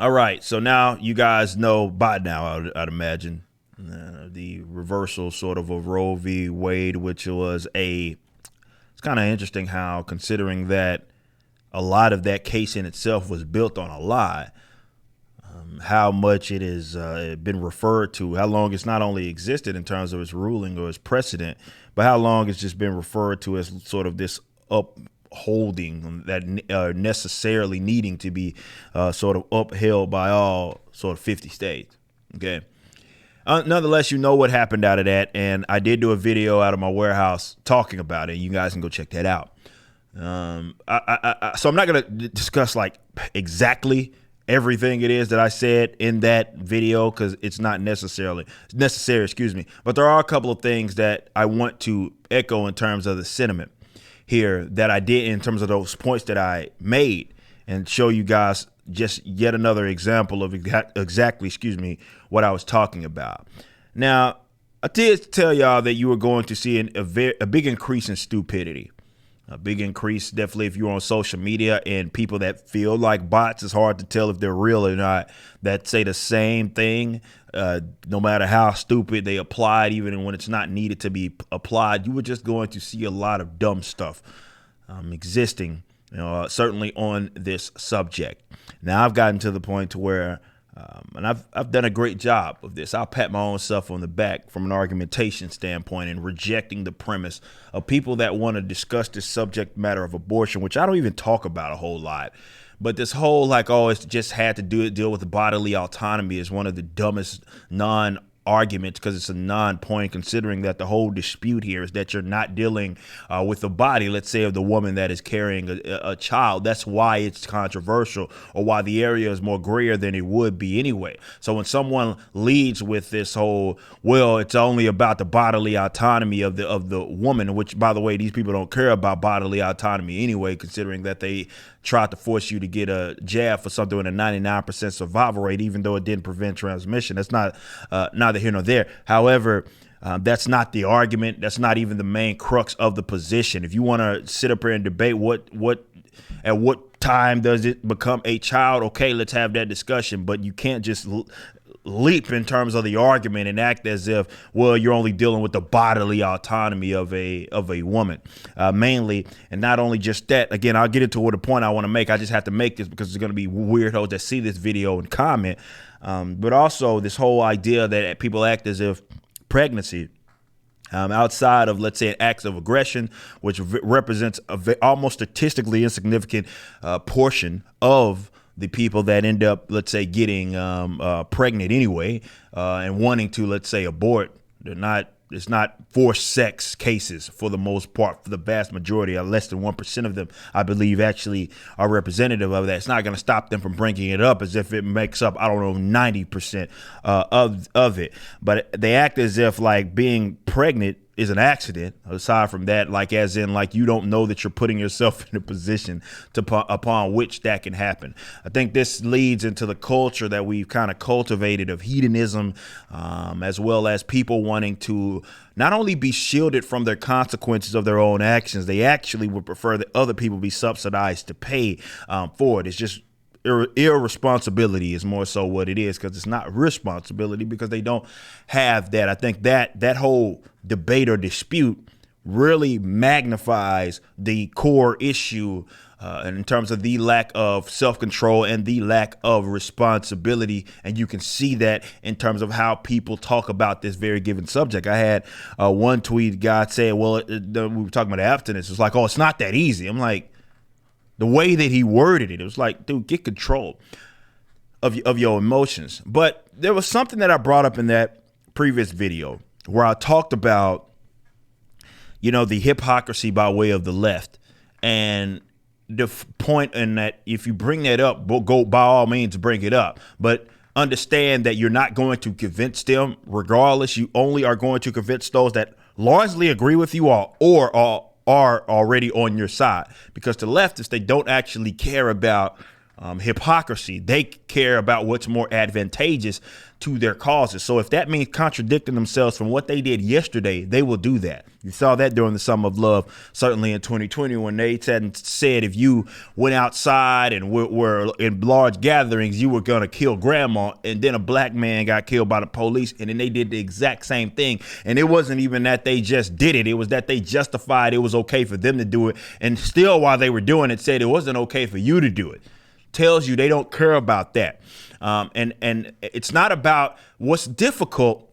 All right, so now you guys know by now, I'd imagine, the reversal sort of Roe v. Wade, which was it's kind of interesting how, considering that a lot of that case in itself was built on a lie, how much it has been referred to, how long it's not only existed in terms of its ruling or its precedent, but how long it's just been referred to as sort of this upholding that necessarily needing to be sort of upheld by all sort of 50 states. Okay. Nonetheless, you know what happened out of that. And I did do a video out of my warehouse talking about it. You guys can go check that out. So I'm not going to discuss like exactly everything it is that I said in that video, because it's not necessary, but there are a couple of things that I want to echo in terms of the sentiment here that I did in terms of those points that I made, and show you guys just yet another example of exactly what I was talking about. Now, I did tell y'all that you were going to see a big increase in stupidity. A big increase, definitely, if you're on social media, and people that feel like bots. It's hard to tell if they're real or not, that say the same thing, no matter how stupid they applied, even when it's not needed to be applied. You were just going to see a lot of dumb stuff existing, certainly on this subject. Now, I've gotten to the point to where, and I've done a great job of this. I'll pat my own self on the back from an argumentation standpoint, and rejecting the premise of people that want to discuss this subject matter of abortion, which I don't even talk about a whole lot. But this whole it's just had to deal with the bodily autonomy is one of the dumbest non-arguments, because it's a non-point, considering that the whole dispute here is that you're not dealing with the body, let's say, of the woman that is carrying a child. That's why it's controversial, or why the area is more grayer than it would be anyway. So when someone leads with this whole, well, it's only about the bodily autonomy of the woman, which, by the way, these people don't care about bodily autonomy anyway, considering that they tried to force you to get a jab for something with a 99% survival rate, even though it didn't prevent transmission. That's not neither here nor there. However, that's not the argument. That's not even the main crux of the position. If you want to sit up here and debate at what time does it become a child, okay, let's have that discussion. But you can't just leap in terms of the argument and act as if, well, you're only dealing with the bodily autonomy of a woman, mainly. And not only just that, again, I'll get into what the point I want to make. I just have to make this because there's going to be weirdos that see this video and comment. But also this whole idea that people act as if pregnancy, outside of, let's say, acts of aggression, which represents almost statistically insignificant portion of the people that end up, let's say, getting pregnant anyway, and wanting to, let's say, abort. It's not forced sex cases for the most part. For the vast majority, less than 1% of them, I believe, actually are representative of that. It's not going to stop them from bringing it up as if it makes up, 90% of it. But they act as if like being pregnant is an accident. Aside from that, as in you don't know that you're putting yourself in a position upon which that can happen. I think this leads into the culture that we've kind of cultivated of hedonism, as well as people wanting to not only be shielded from their consequences of their own actions, they actually would prefer that other people be subsidized to pay for it. It's just irresponsibility is more so what it is, because it's not responsibility, because they don't have that. I think that whole debate or dispute really magnifies the core issue in terms of the lack of self-control and the lack of responsibility. And you can see that in terms of how people talk about this very given subject. I had one tweet guy say, well, we were talking about abstinence. It's like, oh, it's not that easy. I'm like, the way that he worded it was like, dude, get control of your emotions. But there was something that I brought up in that previous video where I talked about, the hypocrisy by way of the left. And the point in that, if you bring that up, go by all means bring it up. But understand that you're not going to convince them regardless. You only are going to convince those that largely agree with you all or are already on your side, because the leftists, they don't actually care about hypocrisy. They care about what's more advantageous to their causes. So if that means contradicting themselves from what they did yesterday, they will do that. You saw that during the Summer of Love, certainly in 2020, when they said if you went outside and were in large gatherings, you were going to kill grandma. And then a black man got killed by the police. And then they did the exact same thing. And it wasn't even that they just did it. It was that they justified it was okay for them to do it. And still, while they were doing it, said it wasn't okay for you to do it. Tells you they don't care about that. And it's not about what's difficult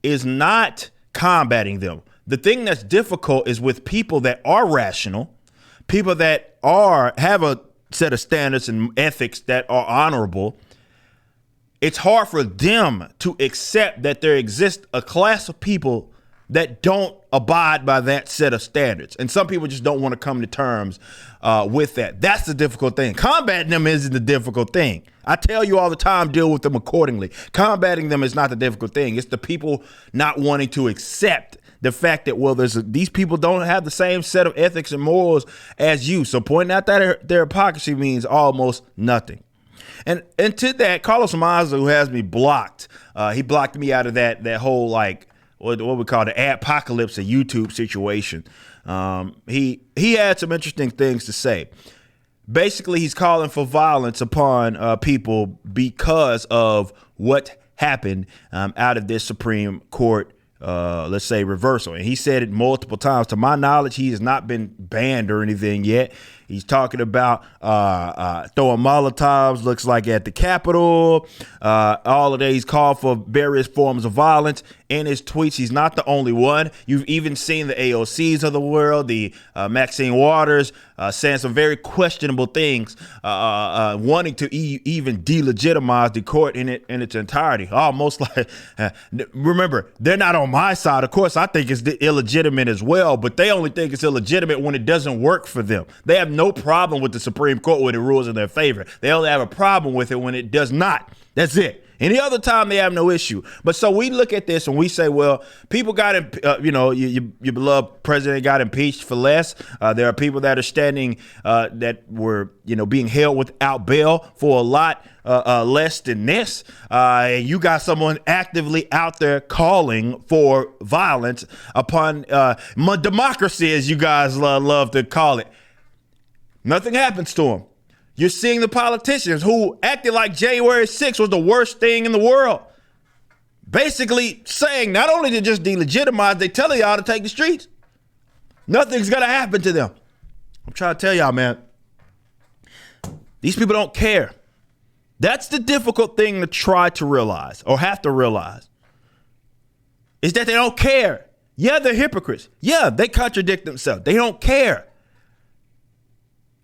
is not combating them. The thing that's difficult is with people that are rational, people that have a set of standards and ethics that are honorable. It's hard for them to accept that there exists a class of people that don't abide by that set of standards. And some people just don't want to come to terms with that. That's the difficult thing. Combating them isn't the difficult thing. I tell you all the time, deal with them accordingly. Combating them is not the difficult thing. It's the people not wanting to accept the fact that, well, these people don't have the same set of ethics and morals as you. So pointing out that their hypocrisy means almost nothing. And to that, Carlos Maza, who has me blocked, he blocked me out of that whole, like, what we call the adpocalypse of YouTube situation. He had some interesting things to say. Basically, he's calling for violence upon people because of what happened out of this Supreme Court, let's say, reversal. And he said it multiple times. To my knowledge, he has not been banned or anything yet. He's talking about throwing Molotovs, looks like at the Capitol. All of that. He's called for various forms of violence in his tweets. He's not the only one. You've even seen the AOCs of the world, the Maxine Waters, saying some very questionable things, wanting to even delegitimize the court in its entirety. Almost like, remember, they're not on my side. Of course, I think it's illegitimate as well, but they only think it's illegitimate when it doesn't work for them. They have no problem with the Supreme Court when it rules in their favor. They only have a problem with it when it does not. That's it. Any other time, they have no issue. But so we look at this and we say, well, people got, your beloved president got impeached for less. There are people that are standing that were, being held without bail for a lot less than this. And you got someone actively out there calling for violence upon democracy, as you guys love to call it. Nothing happens to them. You're seeing the politicians who acted like January 6th was the worst thing in the world. Basically saying not only to just delegitimize, they telling y'all to take the streets. Nothing's going to happen to them. I'm trying to tell y'all, man, these people don't care. That's the difficult thing to try to realize or have to realize is that they don't care. Yeah, they're hypocrites. Yeah, they contradict themselves. They don't care.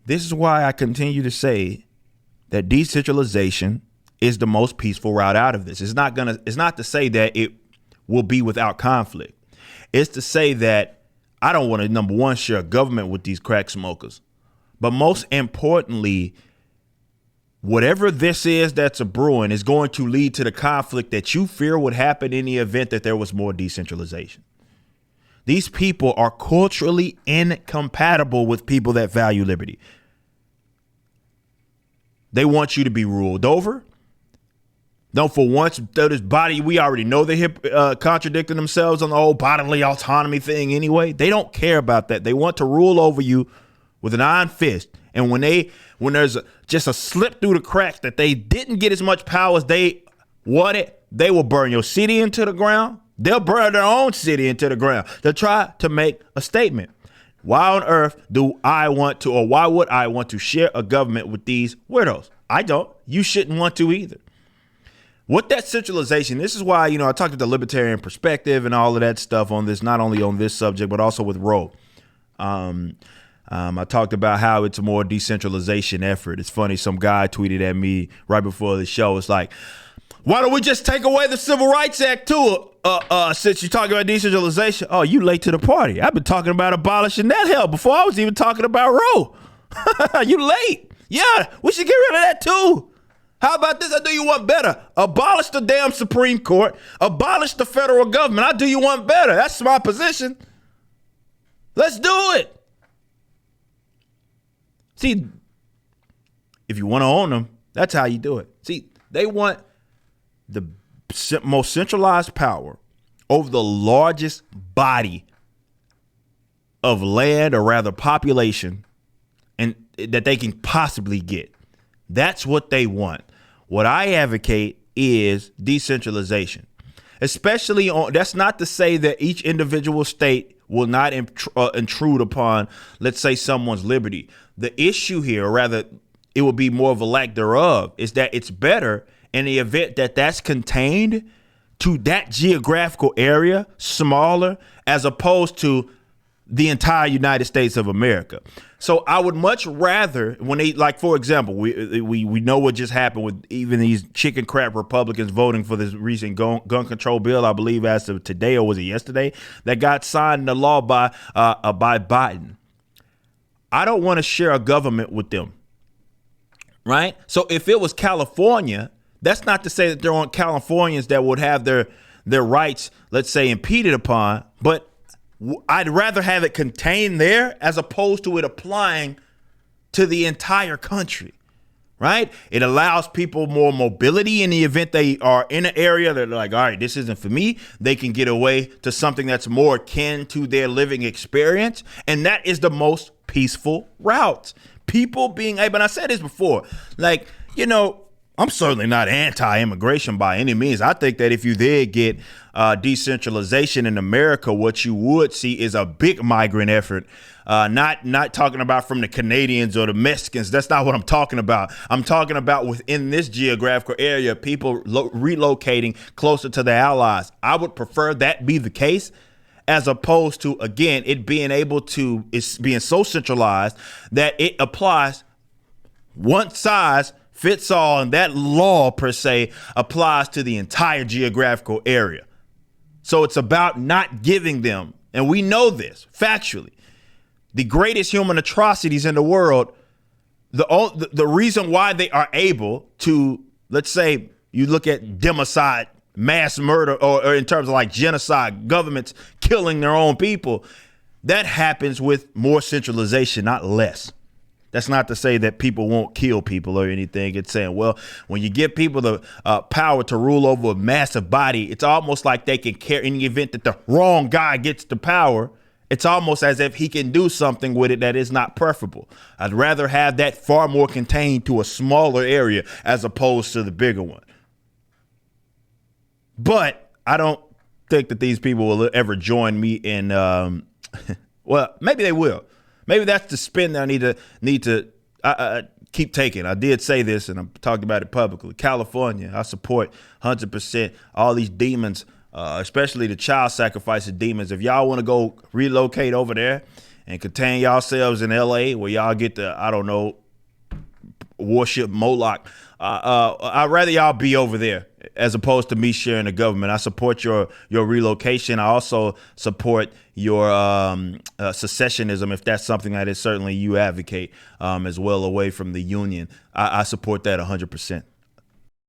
This is why I continue to say that decentralization is the most peaceful route out of this. It's not to say that it will be without conflict. It's to say that I don't want to, number one, share government with these crack smokers. But most importantly, whatever this is that's a brewing is going to lead to the conflict that you fear would happen in the event that there was more decentralization. These people are culturally incompatible with people that value liberty. They want you to be ruled over. Don't for once throw this body. We already know they're contradicting themselves on the whole bodily autonomy thing anyway. They don't care about that. They want to rule over you with an iron fist. And when there's just a slip through the cracks that they didn't get as much power as they wanted, they will burn your city into the ground. They'll burn their own city into the ground. They'll try to make a statement. Why on earth why would I want to share a government with these weirdos? I don't. You shouldn't want to either. With that centralization, this is why, I talked about the libertarian perspective and all of that stuff on this, not only on this subject, but also with Roe. I talked about how it's a more decentralization effort. It's funny. Some guy tweeted at me right before the show. It's like, why don't we just take away the Civil Rights Act too? Since you're talking about decentralization. Oh, you late to the party. I've been talking about abolishing that hell before I was even talking about Roe. You late. Yeah, we should get rid of that too. How about this? I do you one better. Abolish the damn Supreme Court. Abolish the federal government. I do you one better. That's my position. Let's do it. See, if you want to own them, that's how you do it. See, they want the most centralized power over the largest body of land, or rather population, and that they can possibly get. That's what they want. What I advocate is decentralization, especially on, that's not to say that each individual state will not intrude upon, let's say, someone's liberty. The issue here, or rather it would be more of a lack thereof, is that it's better in the event that that's contained to that geographical area, smaller, as opposed to the entire United States of America. So I would much rather, when they, like, for example, we know what just happened with even these chicken crap Republicans voting for this recent gun control bill, I believe as of today, or was it yesterday, that got signed into law by Biden. I don't want to share a government with them, right? So if it was California, that's not to say that there aren't Californians that would have their rights, let's say, impeded upon, but I'd rather have it contained there as opposed to it applying to the entire country, right? It allows people more mobility in the event they are in an area that they're like, all right, this isn't for me. They can get away to something that's more akin to their living experience. And that is the most peaceful route. People being able, and I said this before, like, you know, I'm certainly not anti-immigration by any means. I think that if you did get decentralization in America, what you would see is a big migrant effort. Not talking about from the Canadians or the Mexicans. That's not what I'm talking about. I'm talking about within this geographical area, people relocating closer to their allies. I would prefer that be the case, as opposed to, again, it being able to, it's being so centralized that it applies one size fits all, and that law per se applies to the entire geographical area. So it's about not giving them, and we know this factually, the greatest human atrocities in the world, the reason why they are able to, let's say you look at democide, mass murder, or in terms of like genocide, governments killing their own people, that happens with more centralization, not less. That's not to say that people won't kill people or anything. It's saying, well, when you give people the power to rule over a massive body, it's almost like they can care in the event that the wrong guy gets the power. It's almost as if he can do something with it that is not preferable. I'd rather have that far more contained to a smaller area as opposed to the bigger one. But I don't think that these people will ever join me in, well, maybe they will. Maybe that's the spin that I need to keep taking. I did say this, and I'm talking about it publicly. California, I support 100% all these demons, especially the child sacrificing demons. If y'all want to go relocate over there and contain yourselves in L.A. where y'all get to, I don't know, worship Moloch, I'd rather y'all be over there as opposed to me sharing the government. I support your relocation. I also support your secessionism, if that's something that is certainly you advocate as well, away from the union. I support that 100%.